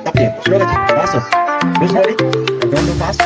తప్పే స్లోగా fast do slowly don't do fast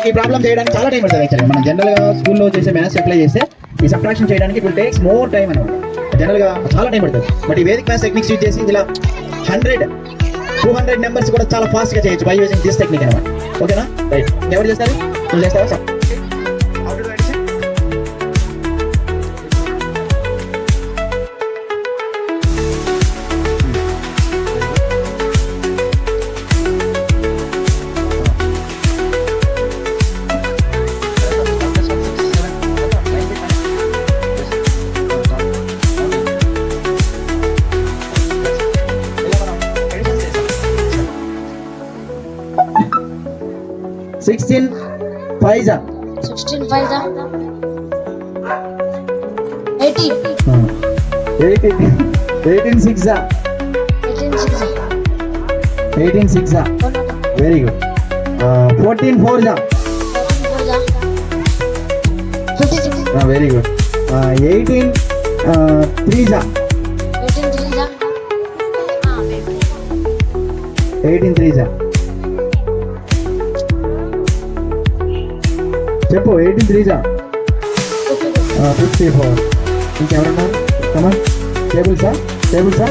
ఈ ప్రాబ్లం చేయడానికి చాలా టైం పడుతుంది యాక్చువల్లీ మనం జనరల్గా స్కూల్లో చేసే మ్యాథ్స్ అప్లై చేస్తే ఈ సబ్ట్రాక్షన్ చేయడానికి it will takes more time అనమాట జనరల్గా చాలా టైం పడుతుంది బట్ ఈ వేదిక్ మ్యాథ్స్ టెక్నిక్స్ యూజ్ చేసి ఇలా 100-200 నెంబర్స్ కూడా చాలా ఫాస్ట్గా చేయొచ్చు బై యూజింగ్ దిస్ టెక్నిక్ అనమాట ఓకేనా రైట్ ఎవరు చేస్తారు నువ్వు చేస్తావా 16 5 16 5 18 18 6 18 6 వెరీ గుడ్ 14 4 56 వెరీ గుడ్ 18 3 18 3 చెప్పు 18 3 54 ఇంకెవరన్నా కమన్ టేబుల్సా 4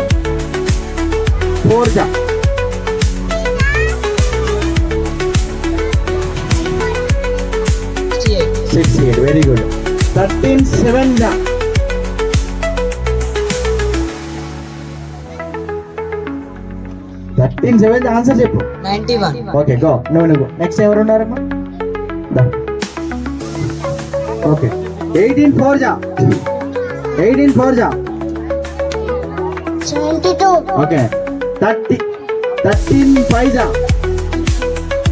68 వెరీ గుడ్ 13 7 ఆన్సర్ చెప్పు 91 ఓకే గో నువ్వు నెక్స్ట్ ఎవరున్నారమ్మా okay 18 4 72 okay 13 5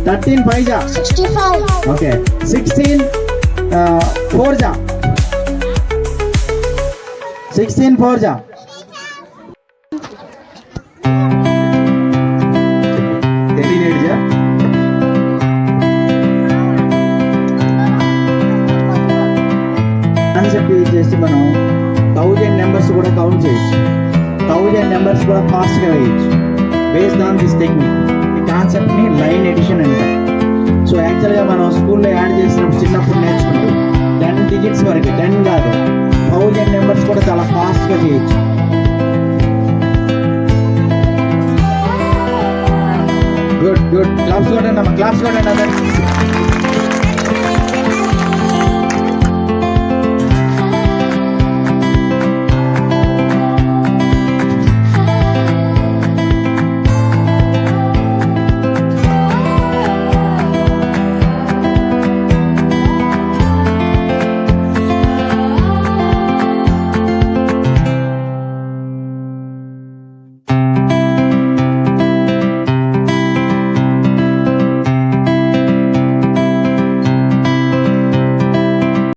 65 okay 16 4 16 4 concept use చేసి మనం 1000 నెంబర్స్ కూడా కౌంట్ చేయొచ్చు 1000 నెంబర్స్ కూడా ఫాస్ట్గా వేయచ్చు బేస్డ్ ఆన్ దిస్ టెక్నిక్ ఈ కాన్సెప్ట్ని లైన్ ఎడిషన్ అంటారు సో యాక్చువల్గా మనం స్కూల్లో యాడ్ చేసినప్పుడు చిన్నప్పుడు నేర్చుకుంటాం 10 డిజిట్స్ వరకు 10 కాదు 1000 నెంబర్స్ కూడా చాలా ఫాస్ట్గా చేయొచ్చు గుడ్ క్లాప్స్ కొట్టండి అమ్మా క్లాప్స్ కొట్టండి అందరు